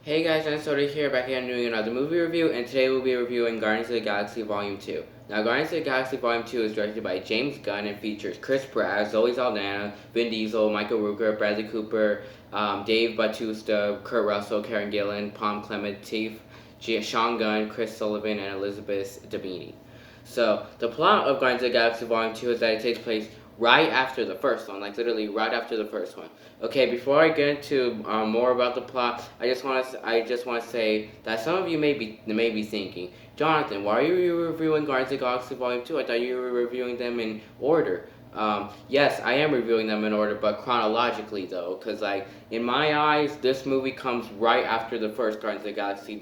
Hey guys, I'm Soda here, back again doing another movie review, and today we'll be reviewing Guardians of the Galaxy Volume 2. Now, Guardians of the Galaxy Volume 2 is directed by James Gunn and features Chris Pratt, Zoe Saldana, Vin Diesel, Michael Rooker, Bradley Cooper, Dave Bautista, Kurt Russell, Karen Gillan, Pom Klementieff, Sean Gunn, Chris Sullivan, and Elizabeth Debicki. So, the plot of Guardians of the Galaxy Volume 2 is that it takes place right after the first one, like literally right after the first one. Okay, before I get into more about the plot, I just want to say that some of you may be thinking, Jonathan, why are you reviewing Guardians of the Galaxy Volume 2? I thought you were reviewing them in order. Yes, I am reviewing them in order, but chronologically though, because like in my eyes, this movie comes right after the first Guardians of the Galaxy,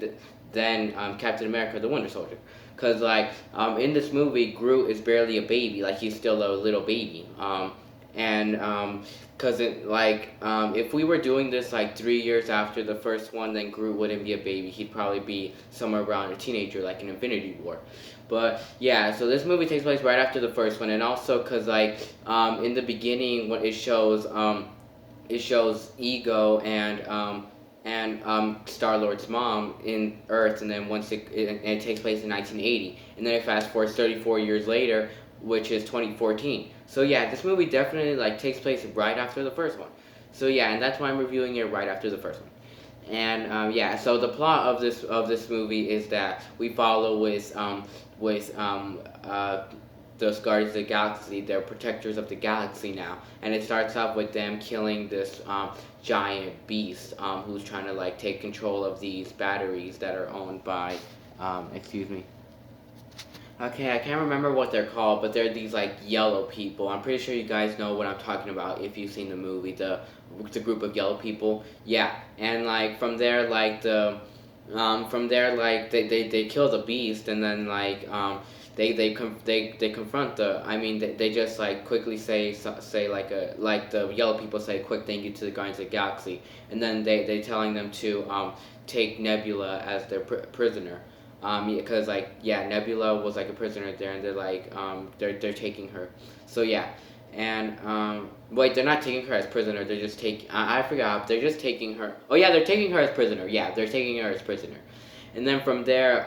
then Captain America: The Winter Soldier. Cause like in this movie, Groot is barely a baby, like he's still a little baby. And Cause if we were doing this like 3 years after the first one, then Groot wouldn't be a baby. He'd probably be somewhere around a teenager, like in Infinity War. But yeah, so this movie takes place right after the first one, and also cause in the beginning, when it shows Ego and Star Lord's mom in Earth, and then it takes place in 1980, and then it fast forwards 34 years later, which is 2014. So yeah, this movie definitely like takes place right after the first one. So yeah, and that's why I'm reviewing it right after the first one. And yeah, so the plot of this movie is that we follow with those Guardians of the Galaxy. They're protectors of the galaxy now, and it starts off with them killing this giant beast who's trying to like take control of these batteries that are owned by excuse me. Okay, I can't remember what they're called, but they're these like yellow people. I'm pretty sure you guys know what I'm talking about if you've seen the movie, the group of yellow people. Yeah, and like from there like they kill the beast, and then they confront they just like quickly say like the yellow people say quick thank you to the Guardians of the Galaxy, and then they telling them to take Nebula as their prisoner. Because like yeah, Nebula was like a prisoner there, and they're taking her. So yeah, and wait, they're not taking her as prisoner. They're just taking. I forgot. They're just taking her. Oh yeah, they're taking her as prisoner. Yeah, they're taking her as prisoner. And then from there,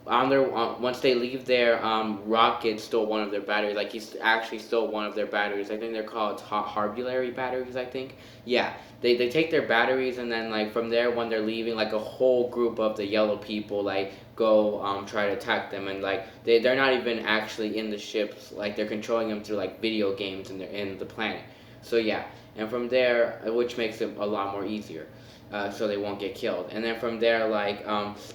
once they leave there, Rocket stole one of their batteries. Like he's actually stole one of their batteries. I think they're called Harbulary batteries. I think. Yeah, they take their batteries, and then like from there, when they're leaving, like a whole group of the yellow people like go try to attack them, and like they're not even actually in the ships. Like they're controlling them through like video games, and they're in the planet. So yeah, and from there, which makes it a lot more easier. So they won't get killed. And then from there,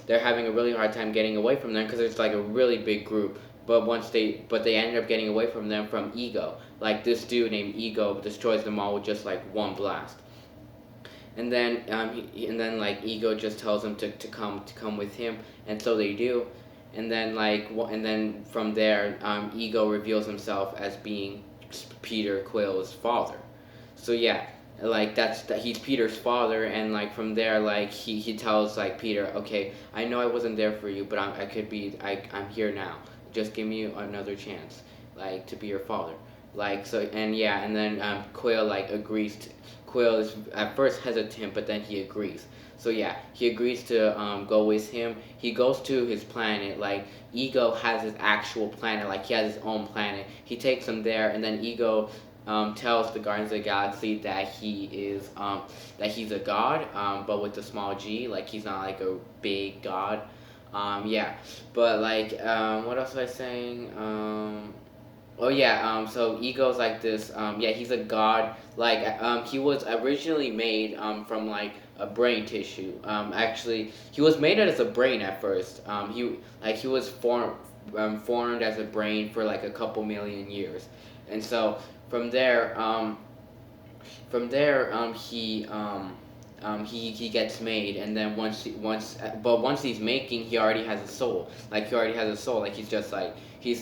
they're having a really hard time getting away from them because it's like a really big group. But they ended up getting away from them from Ego. Like this dude named Ego destroys them all with just like one blast. And then like Ego just tells them to come with him, and so they do. And then from there, Ego reveals himself as being Peter Quill's father. So yeah, like he's Peter's father, and like from there, like he tells like Peter, okay, I know I wasn't there for you, but I'm here now. Just give me another chance, like to be your father. Like so, and yeah, and then Quill like agrees. Quill is at first hesitant, but then he agrees. So yeah, he agrees to go with him. He goes to his planet. Like Ego has his actual planet. Like he has his own planet. He takes him there, and then Ego tells the Guardians of the Galaxy that he's a god, but with a small g. Like he's not like a big god. Yeah, but what else was I saying? Oh yeah, so Ego's like this. Yeah, he's a god. He was originally made from like a brain tissue. Actually, he was made as a brain at first. He was formed as a brain for like a couple million years, and so from there, um, he gets made, and then once he's making, he already has a soul. Like he already has a soul. Like he's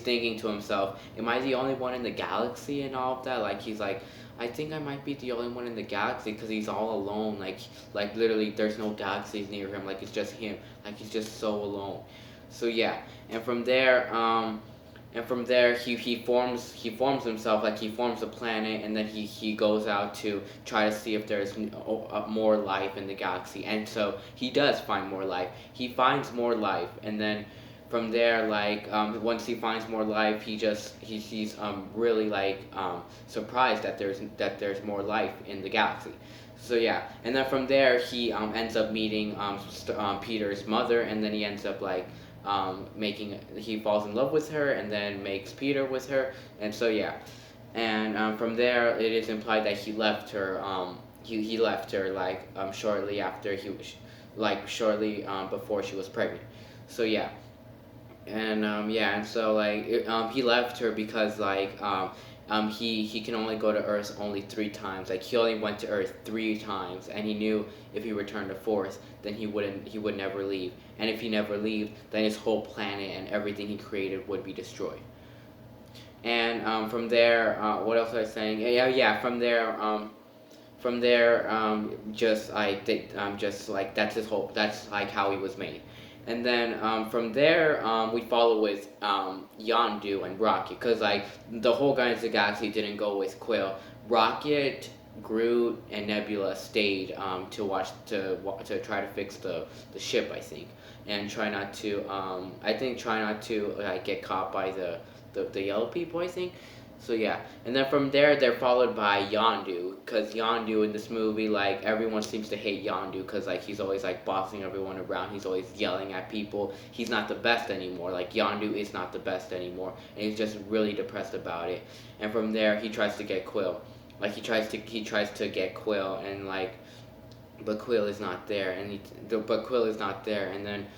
thinking to himself, "Am I the only one in the galaxy?" and all of that. Like he's like, "I think I might be the only one in the galaxy because he's all alone. Like literally, there's no galaxies near him. Like it's just him. Like he's just so alone." So yeah, and from there, and from there he forms himself, like he forms a planet, and then he goes out to try to see if there's more life in the galaxy, and so he does find more life. He finds more life, and then from there, like once he finds more life, he's really like surprised that there's more life in the galaxy. So yeah, and then from there he ends up meeting Peter's mother, and then he ends up like he falls in love with her, and then makes Peter with her, and so yeah, and from there it is implied that he left her. He left her like shortly after shortly before she was pregnant. So yeah, and yeah, and so like he left her because like he can only go to Earth only 3 times. Like he only went to Earth 3 times, and he knew if he returned a fourth, then he would never leave. And if he never leave, then his whole planet and everything he created would be destroyed. And from there, what else was I saying? Yeah, yeah. From there, just I think just like that's his whole. That's like how he was made. And then from there, we follow with Yondu and Rocket, because like the whole Guardians of the Galaxy didn't go with Quill. Rocket, Groot, and Nebula stayed to try to fix the ship, I think, and try not to try not to like get caught by the yellow people, I think. So yeah, and then from there they're followed by Yondu, because Yondu in this movie, like everyone seems to hate Yondu, because like he's always like bossing everyone around. He's always yelling at people. He's not the best anymore. Like Yondu is not the best anymore, and he's just really depressed about it. And from there he tries to get Quill. Like he tries to get Quill, and like but Quill is not there, and but Quill is not there, and then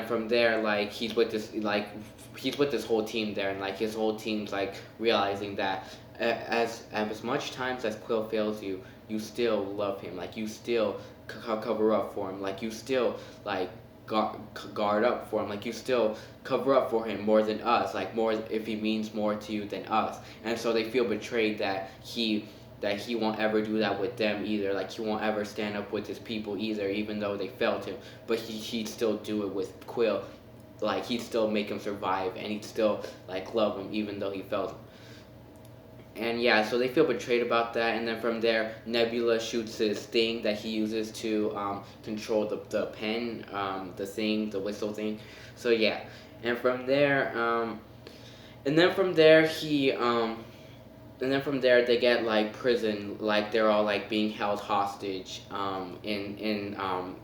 from there, like he's with this whole team there, and like his whole team's like realizing that as much times as Quill fails you, you still love him, like you still cover up for him, like you still like guard up for him, like you still cover up for him more than us, like more if he means more to you than us. And so they feel betrayed that he won't ever do that with them either. Like he won't ever stand up with his people either, even though they failed him. But he'd still do it with Quill. Like he'd still make him survive, and he'd still like love him even though he failed him. And yeah, so they feel betrayed about that. And then from there, Nebula shoots his thing that he uses to control the pen, the whistle thing. So yeah, and from there, and then from there he and then from there they get like prison, like they're all like being held hostage in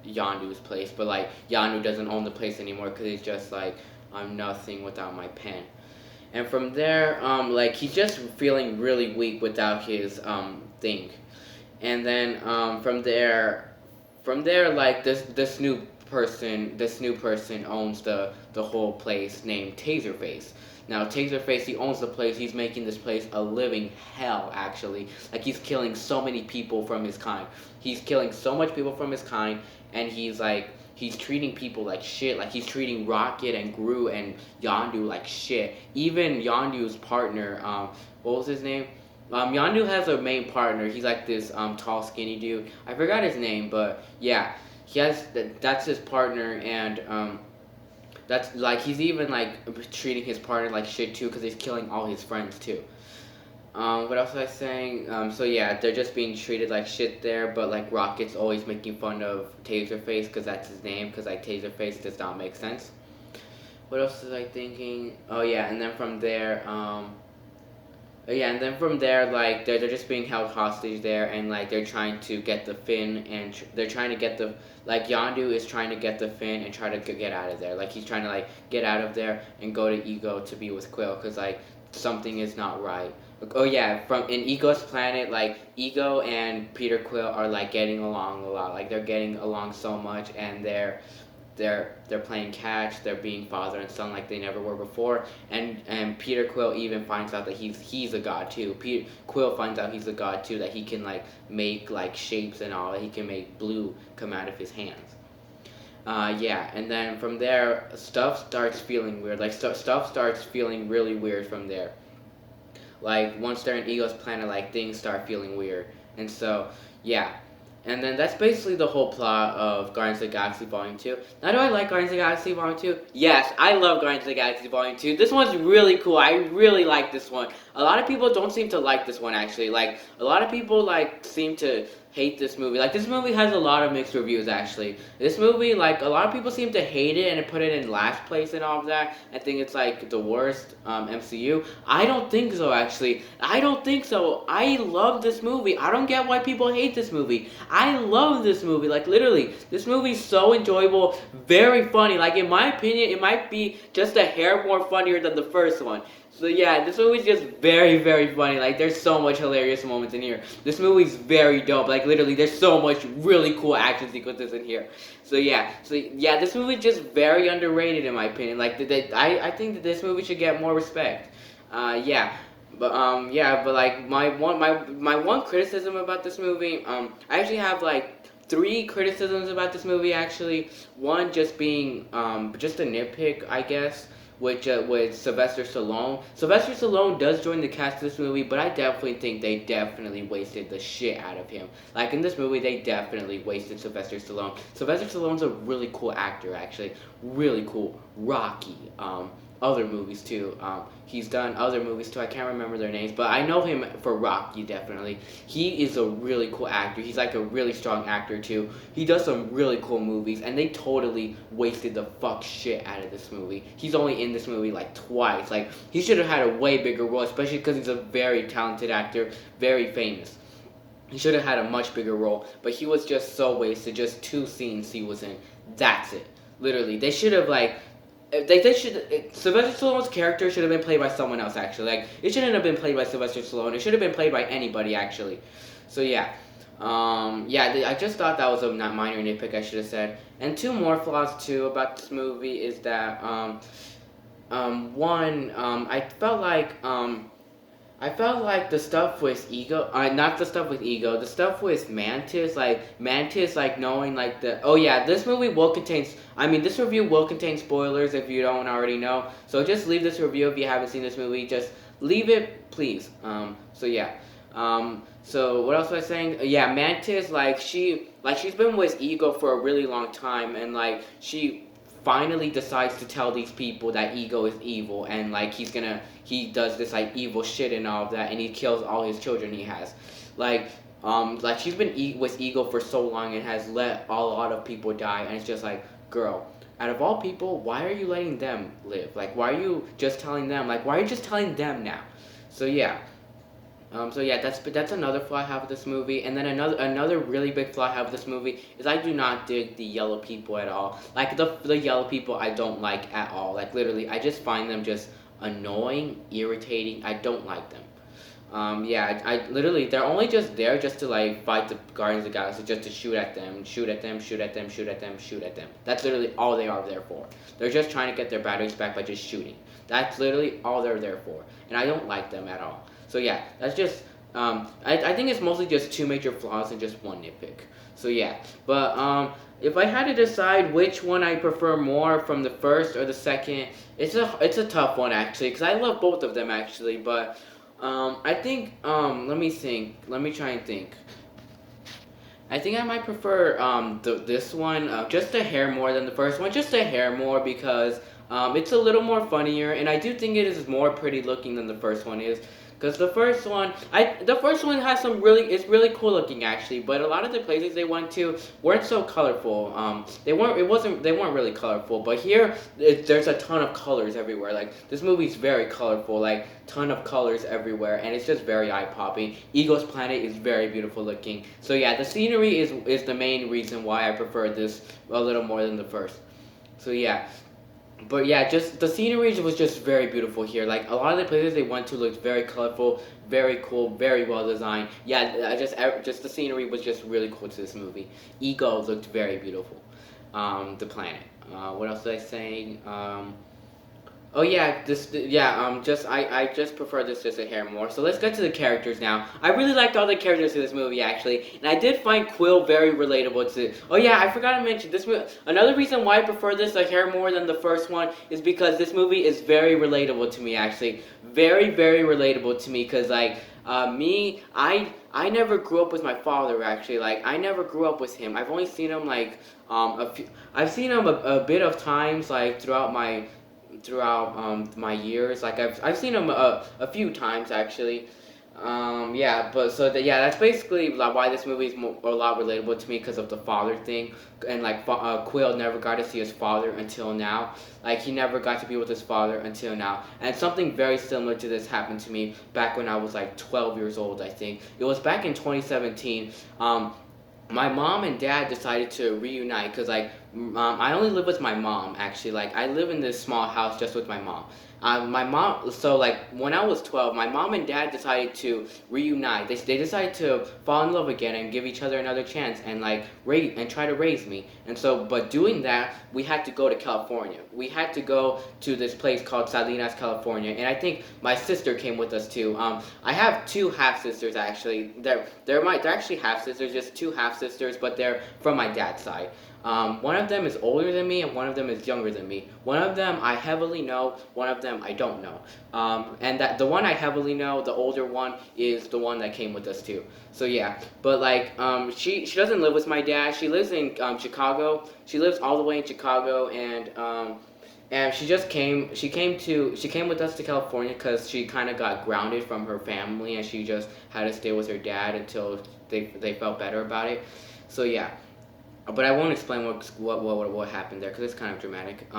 Yondu's place, but like Yondu doesn't own the place anymore, because he's just like, I'm nothing without my pen. And from there, like he's just feeling really weak without his thing. And then from there, like this new person owns the whole place, named Taserface. Now Taserface, he owns the place. He's making this place a living hell, actually. Like he's killing so many people from his kind. He's killing so much people from his kind, and he's treating people like shit. Like he's treating Rocket and Groot and Yondu like shit. Even Yondu's partner, what was his name? Yondu has a main partner. He's like this tall, skinny dude. I forgot his name, but yeah, that's his partner, and that's like he's even like treating his partner like shit too, because he's killing all his friends too. What else was I saying? So yeah, they're just being treated like shit there, but like Rocket's always making fun of Taserface, because that's his name, because like Taserface does not make sense. What else was I thinking? Oh yeah, and then from there, yeah, and then from there, like they're just being held hostage there, and like they're trying to get the fin, and they're trying to get the like Yondu is trying to get the fin and try to get out of there. Like he's trying to like get out of there and go to Ego to be with Quill, because like something is not right. Oh yeah, from in Ego's planet, like Ego and Peter Quill are like getting along a lot. Like they're getting along so much, and they're playing catch. They're being father and son like they never were before. And Peter Quill even finds out that he's a god too. Quill finds out he's a god too. That he can like make like shapes and all. That he can make blue come out of his hands. Yeah, and then from there, stuff starts feeling weird. Like stuff starts feeling really weird from there. Like once they're in Ego's planet, like things start feeling weird. And so yeah, And then that's basically the whole plot of Guardians of the Galaxy Volume 2. Now, do I like Guardians of the Galaxy Volume 2? Yes, I love Guardians of the Galaxy Volume 2. This one's really cool. I really like this one. A lot of people don't seem to like this one, actually. Like, a lot of people, like, seem to hate this movie. Like, this movie has a lot of mixed reviews, actually. This movie, like, a lot of people seem to hate it and put it in last place and all of that. I think it's, like, the worst MCU. I don't think so, actually. I don't think so. I love this movie. I don't get why people hate this movie. I love this movie. Like, literally, this movie's so enjoyable, very funny. Like, in my opinion, it might be just a hair more funnier than the first one. So yeah, this movie's just very, very funny. Like, there's so much hilarious moments in here. This movie's very dope. Like, literally, there's so much really cool action sequences in here. So yeah, this movie's just very underrated in my opinion. Like, I think that this movie should get more respect. Yeah. But like my one criticism about this movie, I actually have like 3 criticisms about this movie actually. One just being just a nitpick, I guess, which with Sylvester Stallone. Sylvester Stallone does join the cast of this movie, but I definitely think they definitely wasted the shit out of him. Like, in this movie, they definitely wasted Sylvester Stallone. Sylvester Stallone's a really cool actor, actually. Really cool. Rocky. Other movies too. He's done other movies too. I can't remember their names, but I know him for Rocky, definitely. He is a really cool actor. He's like a really strong actor too. He does some really cool movies, and they totally wasted the fuck shit out of this movie. He's only in this movie like twice. Like, he should have had a way bigger role, especially because he's a very talented actor, very famous. He should have had a much bigger role, but he was just so wasted. Just 2 scenes he was in. That's it. Literally, they should have like. Sylvester Stallone's character should have been played by someone else, actually. Like, it shouldn't have been played by Sylvester Stallone. It should have been played by anybody, actually. So, yeah. I just thought that was a minor nitpick, I should have said. And 2 more flaws, too, about this movie is that, one, I felt like the stuff with Ego, not the stuff with Ego, the stuff with Mantis, like knowing like this movie will contain, this review will contain spoilers if you don't already know, so just leave this review if you haven't seen this movie, just leave it, please. So what else was I saying? Yeah, Mantis, she's been with Ego for a really long time, and like, she finally decides to tell these people that Ego is evil, and like he does this like evil shit and all of that, and he kills all his children he has. Like she's been with Ego for so long and has let a lot of people die, and it's just like, girl, out of all people, why are you letting them live? Like, why are you just telling them? Like, why are you just telling them now? So yeah. That's another flaw I have with this movie, and then another really big flaw I have with this movie is I do not dig the yellow people at all. Like, the yellow people I don't like at all. Like, literally, I just find them just annoying, irritating. I don't like them. I literally, they're only just there just to like fight the Guardians of the Galaxy, just to shoot at them, shoot at them, shoot at them, shoot at them, shoot at them. That's literally all they are there for. They're just trying to get their batteries back by just shooting. That's literally all they're there for, and I don't like them at all. So yeah, that's just, I think it's mostly just 2 major flaws and just 1 nitpick. So yeah, but if I had to decide which one I prefer more from the first or the second, it's a tough one actually, because I love both of them actually, but I think, let me try and think. I think I might prefer this one just a hair more than the first one, just a hair more, because it's a little more funnier, and I do think it is more pretty looking than the first one is. Because the first one has it's really cool looking actually, but a lot of the places they went to weren't so colorful. They weren't really colorful, but here there's a ton of colors everywhere. Like, this movie's very colorful, like ton of colors everywhere, and it's just very eye popping. Ego's planet is very beautiful looking. So yeah, the scenery is the main reason why I prefer this a little more than the first. So yeah. But yeah, just the scenery was just very beautiful here. Like, a lot of the places they went to looked very colorful, very cool, very well designed. Yeah, just the scenery was just really cool to this movie. Ego looked very beautiful. The planet. What else was I saying? Oh yeah, I just prefer this just a hair more. So let's get to the characters now. I really liked all the characters in this movie actually, and I did find Quill very relatable to. Oh yeah, I forgot to mention this movie. Another reason why I prefer this a hair more than the first one is because this movie is very relatable to me actually, very relatable to me. Cause like I never grew up with my father actually. Like I never grew up with him. I've only seen him like a few. I've seen him a bit of times like throughout my years. Like I've seen him a few times actually. Yeah, but so yeah, that's basically like why this movie is a lot relatable to me because of the father thing, and like Quill never got to see his father until now. Like he never got to be with his father until now, and something very similar to this happened to me back when I was like 12 years old. I think it was back in 2017. My mom and dad decided to reunite because like I only live with my mom actually. Like I live in this small house just with my mom. My mom, so like when I was 12, my mom and dad decided to reunite. They decided to fall in love again and give each other another chance and like raise and try to raise me. And so, but doing that, we had to go to California. We had to go to this place called Salinas, California, and I think my sister came with us too. I have two half sisters actually. They're actually half sisters, just two half sisters, but they're from my dad's side. One of them is older than me, and one of them is younger than me. One of them I heavily know, one of them I don't know. And that the one I heavily know, the older one, is the one that came with us too. So yeah, but like she doesn't live with my dad. She lives in Chicago. She lives all the way in Chicago, and she just came. She came with us to California because she kind of got grounded from her family, and she just had to stay with her dad until they felt better about it. So yeah. But I won't explain what happened there because it's kind of dramatic.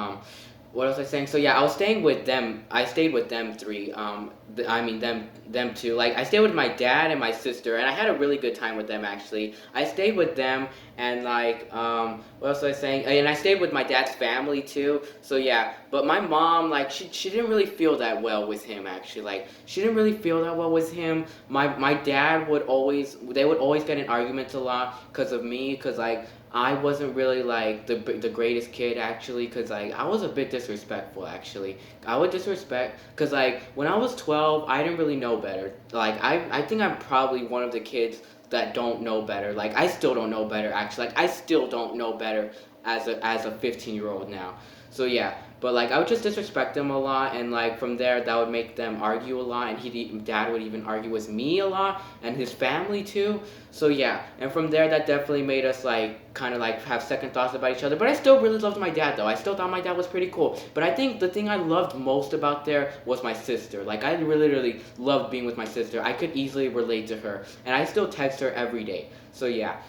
What was I saying? So yeah, I was staying with them. I stayed with them three. I mean them two. Like I stayed with my dad and my sister, and I had a really good time with them actually. I stayed with them, and like what else was I saying? And I stayed with my dad's family too. So yeah, but my mom like she didn't really feel that well with him actually. Like she didn't really feel that well with him. My dad would always get in arguments a lot because of me because like. I wasn't really like the greatest kid actually, cause like I was a bit disrespectful actually. I would disrespect, cause like when I was 12, I didn't really know better. Like I think I'm probably one of the kids that don't know better. Like I still don't know better actually. Like I still don't know better as a 15-year-old now. So yeah, but like I would just disrespect them a lot, and like from there that would make them argue a lot, and dad would even argue with me a lot, and his family too. So yeah, and from there that definitely made us like kind of like have second thoughts about each other. But I still really loved my dad though. I still thought my dad was pretty cool. But I think the thing I loved most about there was my sister. Like I really loved being with my sister. I could easily relate to her, and I still text her every day. So yeah.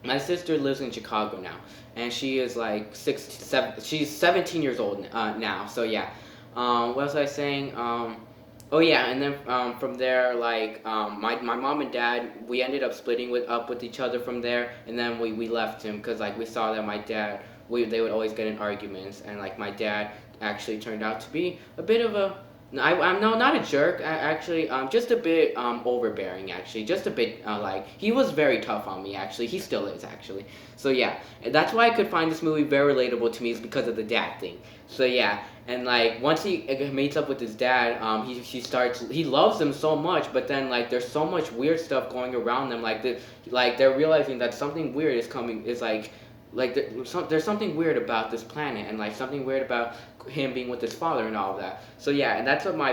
My sister lives in Chicago now, and she is like 7. She's 17 years old now. So yeah, what was I saying? Oh yeah, and then from there, like my mom and dad, we ended up splitting up with each other from there, and then we left him because like we saw that my dad, they would always get in arguments, and like my dad actually turned out to be a bit of a no, I'm no, not a jerk. Actually, just a bit overbearing. Actually, just a bit like he was very tough on me. Actually, he still is. Actually, so yeah, and that's why I could find this movie very relatable to me is because of the dad thing. So yeah, and like once he meets up with his dad, he loves him so much, but then like there's so much weird stuff going around them. Like they're realizing that something weird is coming. Is like there's something weird about this planet and like something weird about him being with his father and all of that. So yeah, and that's what my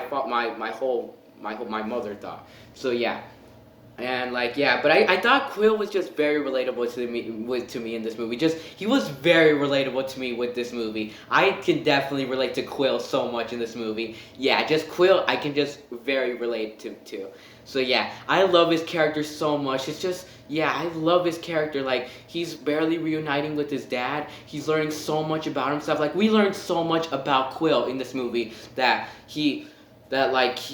mother thought. So yeah, and like yeah, but I thought Quill was just very relatable to me in this movie. Just he was very relatable to me with this movie. I can definitely relate to Quill so much in this movie. Yeah, just Quill I can just very relate to. So yeah, I love his character so much. It's just yeah, I love his character. Like he's barely reuniting with his dad. He's learning so much about himself. Like we learned so much about Quill in this movie that he loves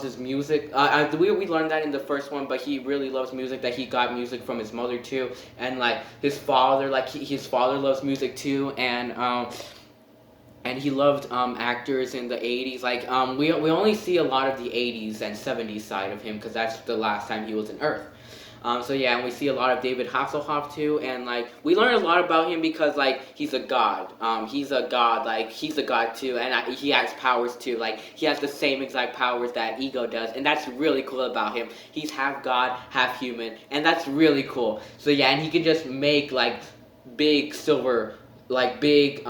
his music. We learned that in the first one, but he really loves music. That he got music from his mother too, and like his father, his father loves music too, and he loved actors in the 80s. Like we only see a lot of the 80s and 70s side of him because that's the last time he was on Earth. So yeah, and we see a lot of David Hasselhoff too, and like we learn a lot about him because like he's a god. He's a god, like he's a god too, and he has powers too. Like he has the same exact powers that Ego does, and that's really cool about him. He's half god, half human, and that's really cool. So yeah, and he can just make like big silver like big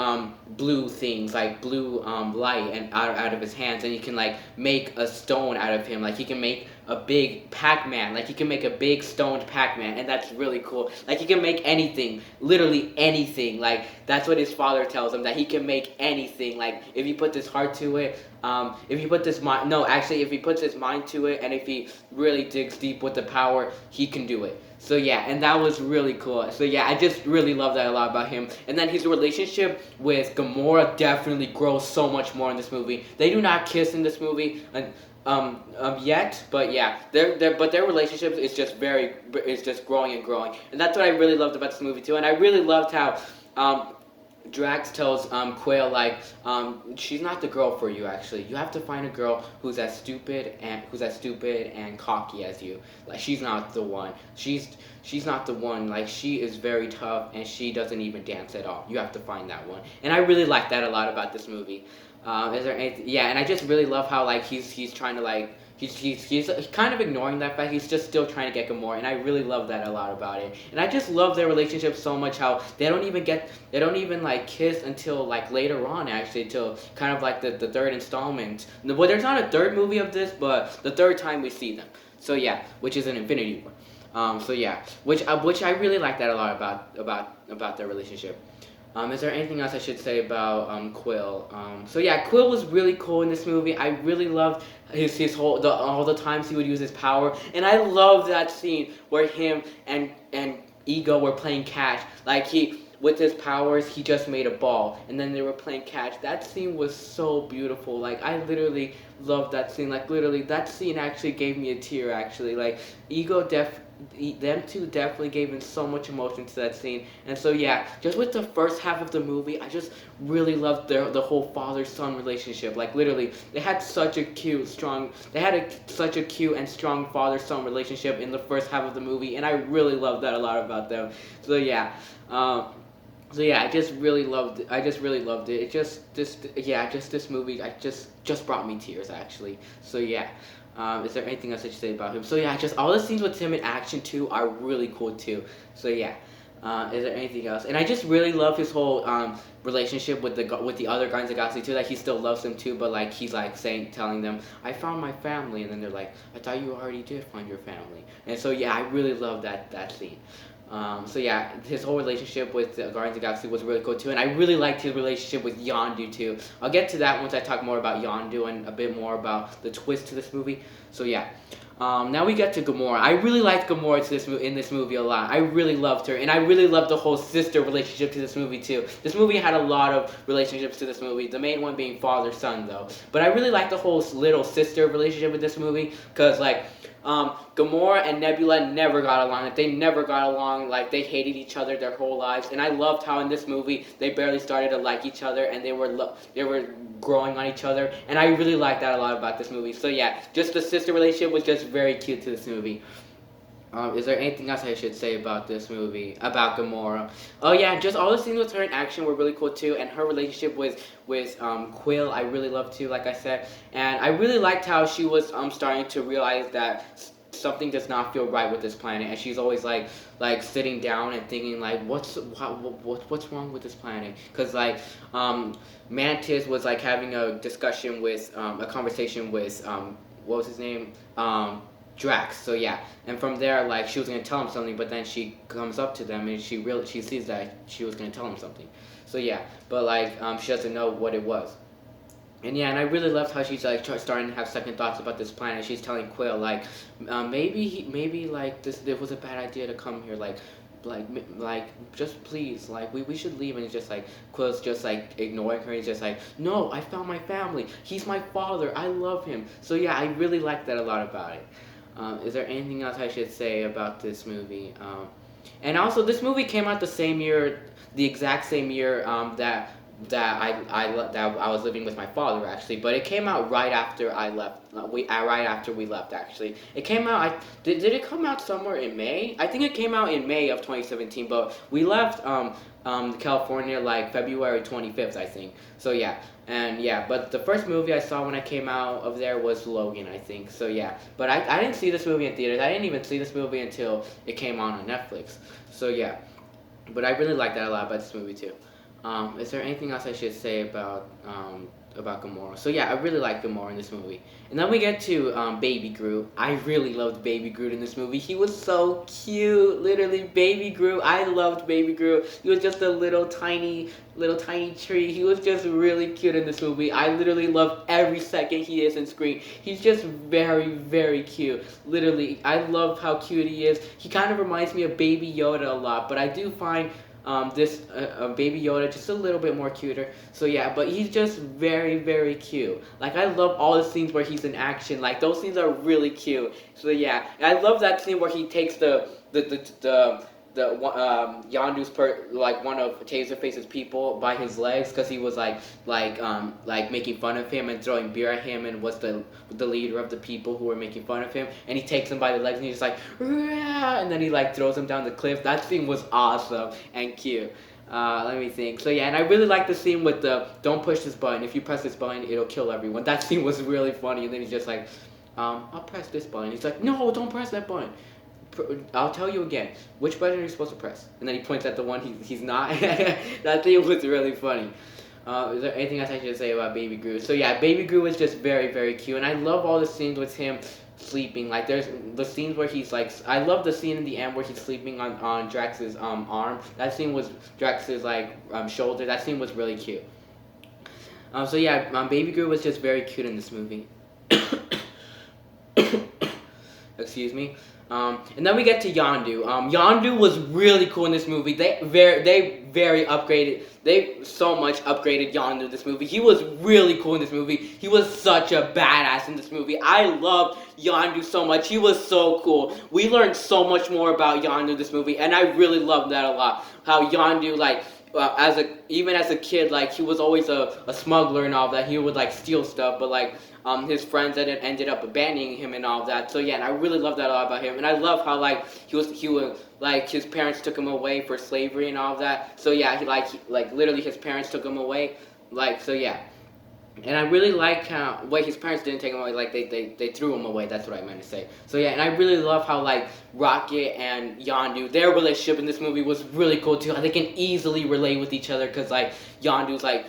blue things, like blue light and out of his hands, and he can like make a stone out of him. Like he can make a big Pac-Man. Like he can make a big stoned Pac-Man, and that's really cool. Like he can make anything, literally anything. Like that's what his father tells him, that he can make anything. Like if he put his heart to it, if he put this mind, no, actually, if he puts his mind to it, and if he really digs deep with the power, he can do it. So yeah, and that was really cool. So yeah, I just really love that a lot about him. And then his relationship with Gamora definitely grows so much more in this movie. They do not kiss in this movie, yet, but yeah, their relationship is just growing and growing, and that's what I really loved about this movie too. And I really loved how Drax tells Quill like she's not the girl for you. Actually, you have to find a girl who's as stupid and cocky as you. Like she's not the one. She's not the one. Like she is very tough and she doesn't even dance at all. You have to find that one. And I really like that a lot about this movie. Is there anything? Yeah, and I just really love how like he's trying to like. He's kind of ignoring that fact. He's just still trying to get Gamora, and I really love that a lot about it. And I just love their relationship so much. How they don't even like kiss until like later on, actually, till kind of like the third installment. Well, there's not a third movie of this, but the third time we see them. So yeah, which is an Infinity War. So yeah, which I really like that a lot about their relationship. Is there anything else I should say about Quill? So yeah, Quill was really cool in this movie. I really loved his all the times he would use his power, and I love that scene where him and Ego were playing catch. Like he with his powers, he just made a ball, and then they were playing catch. That scene was so beautiful. Like I literally loved that scene. Like literally, that scene actually gave me a tear. Actually, like them two definitely gave in so much emotion to that scene. And so yeah, just with the first half of the movie, I just really loved the whole father-son relationship. Like literally, they had such a such a cute and strong father-son relationship in the first half of the movie, and I really loved that a lot about them. So yeah. So yeah, I just really loved it. It just this movie just brought me tears actually. So yeah. Is there anything else I should say about him? So yeah, just all the scenes with him in action too are really cool too. So yeah. Is there anything else? And I just really love his whole relationship with the other Guardians of the Galaxy too. Like he still loves them too, but like he's like telling them, "I found my family," and then they're like, "I thought you already did find your family." And so yeah, I really love that scene. So yeah, his whole relationship with Guardians of the Galaxy was really cool too, and I really liked his relationship with Yondu too. I'll get to that once I talk more about Yondu and a bit more about the twist to this movie. So yeah, now we get to Gamora. I really liked Gamora in this movie a lot. I really loved her, and I really loved the whole sister relationship to this movie too. This movie had a lot of relationships to this movie. The main one being father-son though, but I really liked the whole little sister relationship with this movie because like. Gamora and Nebula never got along. Like, they never got along. Like they hated each other their whole lives. And I loved how in this movie they barely started to like each other, and they were growing on each other. And I really liked that a lot about this movie. So yeah, just the sister relationship was just very cute to this movie. Is there anything else I should say about this movie, about Gamora? Oh yeah, just all the scenes with her in action were really cool too, and her relationship with Quill I really loved too, like I said, and I really liked how she was starting to realize that something does not feel right with this planet, and she's always like sitting down and thinking like what's wrong with this planet? Because like Mantis was like having a conversation with what was his name? Drax. So yeah, and from there, like she was gonna tell him something, but then she comes up to them and she sees that she was gonna tell him something. So yeah, but like she doesn't know what it was. And yeah, and I really loved how she's like starting to have second thoughts about this planet. She's telling Quill like, maybe like this was a bad idea to come here. Like just please we should leave. And it's just like Quill's just like ignoring her. He's just like, no, I found my family. He's my father. I love him. So yeah, I really like that a lot about it. Is there anything else I should say about this movie? And also, this movie came out the exact same year that I was living with my father actually, but it came out right after I left. Right after we left actually. It came out. Did it come out somewhere in May? I think it came out in May of 2017, but we left California like February 25th, I think. So yeah. And yeah, but the first movie I saw when I came out of there was Logan, I think. So yeah, but I didn't see this movie in theaters. I didn't even see this movie until it came on Netflix. So yeah, but I really like that a lot about this movie too. Is there anything else I should say about Gamora? So yeah, I really like Gamora in this movie. And then we get to Baby Groot. I really loved Baby Groot in this movie. He was so cute, literally. Baby Groot. I loved Baby Groot. He was just a little tiny tree. He was just really cute in this movie. I literally loved every second he is in screen. He's just very, very cute. Literally, I love how cute he is. He kind of reminds me of Baby Yoda a lot, but I do find this Baby Yoda just a little bit more cuter. So yeah, but he's just very, very cute. Like I love all the scenes where he's in action. Like those scenes are really cute. So yeah, and I love that scene where he takes Yondu's like one of Taserface's people by his legs because he was like making fun of him and throwing beer at him and was the leader of the people who were making fun of him, and he takes him by the legs and he's just like "Rah!" And then he like throws him down the cliff. That scene was awesome and cute. Let me think. So yeah, and I really like the scene with the don't push this button. If you press this button, it'll kill everyone. That scene was really funny. And then he's just like, I'll press this button. He's like, no, don't press that button. I'll tell you again. Which button are you supposed to press? And then he points at the one he's not. That thing was really funny. Is there anything else I should say about Baby Groot? So yeah, Baby Groot was just very, very cute, and I love all the scenes with him sleeping. Like there's the scenes where he's like, I love the scene in the end where he's sleeping on Drax's arm. That scene was Drax's like shoulder. That scene was really cute. So yeah, Baby Groot was just very cute in this movie. Excuse me. And then we get to Yondu. Yondu was really cool in this movie. They very upgraded. They so much upgraded Yondu in this movie. He was really cool in this movie. He was such a badass in this movie. I loved Yondu so much. He was so cool. We learned so much more about Yondu in this movie, and I really loved that a lot. How Yondu like. Even as a kid, like he was always a smuggler and all that. He would like steal stuff, but like his friends ended up abandoning him and all that. So yeah, and I really love that a lot about him. And I love how like he was like his parents took him away for slavery and all that. So yeah, he literally his parents took him away. Like so yeah. And I really like how, wait, his parents didn't take him away, like, they threw him away, that's what I meant to say. So yeah, and I really love how, like, Rocket and Yondu, their relationship in this movie was really cool, too. How they can easily relate with each other, because, like, Yondu's like,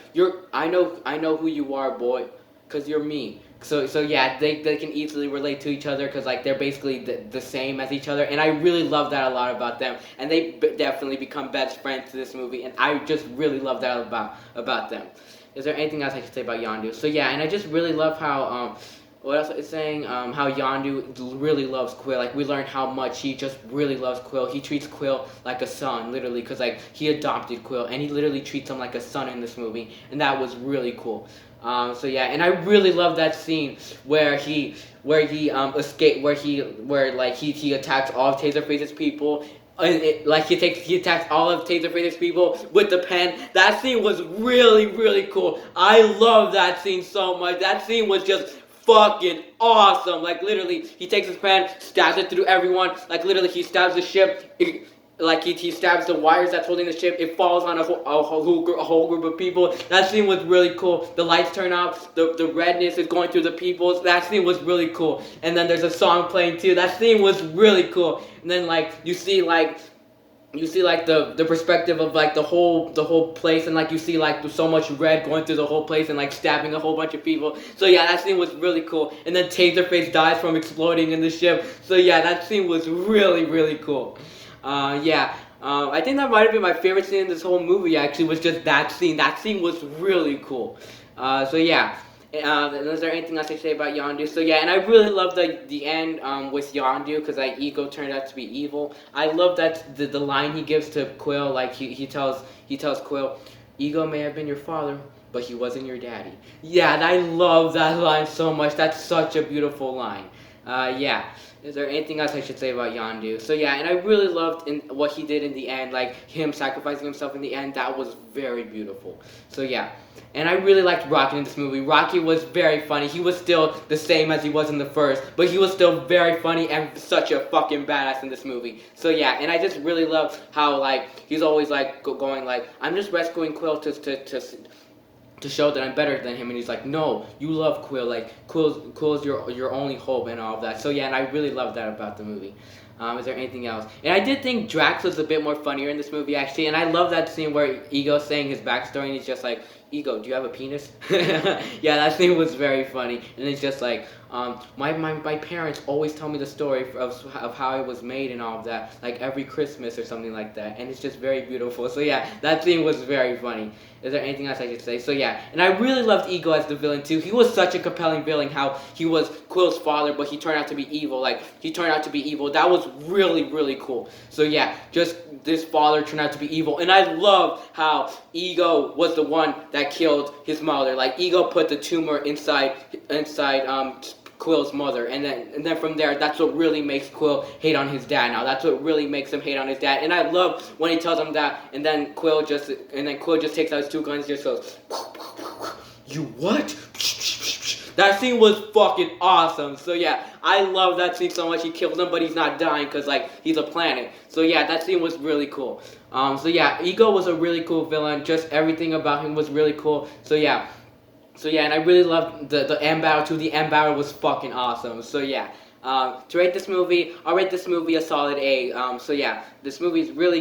I know who you are, boy, because you're me. So yeah, they can easily relate to each other, because, like, they're basically the same as each other, and I really love that a lot about them. And they definitely become best friends to this movie, and I just really love that about them. Is there anything else I should say about Yondu? So yeah, and I just really love how, what else is saying? How Yondu really loves Quill. Like, we learned how much he just really loves Quill. He treats Quill like a son, literally, because, like, he adopted Quill, and he literally treats him like a son in this movie, and that was really cool. So yeah, and I really love that scene where he escaped, where he attacks all of Taserface's people. He attacks all of Taserface's people with the pen. That scene was really, really cool. I love that scene so much. That scene was just fucking awesome. Like, literally, he takes his pen, stabs it through everyone. Like, literally, he stabs the ship. He stabs the wires that's holding the ship. It falls on a whole group of people. That scene was really cool. The lights turn off. The redness is going through the people. That scene was really cool. And then there's a song playing too. That scene was really cool. And then like you see the perspective of like the whole place, and like you see like so much red going through the whole place and like stabbing a whole bunch of people. So yeah, that scene was really cool. And then Taserface dies from exploding in the ship. So yeah, that scene was really, really cool. I think that might have been my favorite scene in this whole movie, actually, was just that scene. That scene was really cool. So yeah. Is there anything else I say about Yondu? So yeah, and I really love the end with Yondu, because like Ego turned out to be evil. I love that the line he gives to Quill, like he tells Quill, Ego may have been your father, but he wasn't your daddy. Yeah, and I love that line so much. That's such a beautiful line. Yeah. Is there anything else I should say about Yondu? So yeah, and I really loved what he did in the end, like him sacrificing himself in the end. That was very beautiful. So yeah, and I really liked Rocket in this movie. Rocket was very funny. He was still the same as he was in the first, but he was still very funny and such a fucking badass in this movie. So yeah, and I just really love how like he's always like going like, I'm just rescuing Quill to show that I'm better than him, and he's like, no, you love Quill, like Quill's your only hope and all of that. So yeah, and I really love that about the movie. Is there anything else? And I did think Drax was a bit more funnier in this movie actually, and I love that scene where Ego's saying his backstory and he's just like, Ego, do you have a penis? Yeah, that scene was very funny, and it's just like, my parents always tell me the story of how it was made and all of that, like every Christmas or something like that, and it's just very beautiful. So yeah, that scene was very funny. Is there anything else I should say? So yeah, and I really loved Ego as the villain too. He was such a compelling villain. How he was Quill's father, but he turned out to be evil. Like he turned out to be evil. That was really cool. So yeah, just this father turned out to be evil, and I love how Ego was the one that killed his mother. Like Ego put the tumor inside Quill's mother, and then from there, that's what really makes Quill hate on his dad. Now that's what really makes him hate on his dad. And I love when he tells him that, and then Quill just takes out his two guns, and just goes, "You what?" That scene was fucking awesome. So yeah, I love that scene so much. He kills him, but he's not dying because like he's a planet. So yeah, that scene was really cool. So yeah, Ego was a really cool villain. Just everything about him was really cool. So yeah. And I really loved the end battle too. The end battle was fucking awesome. So yeah, to rate this movie, I'll rate this movie a solid A. So yeah, this movie is really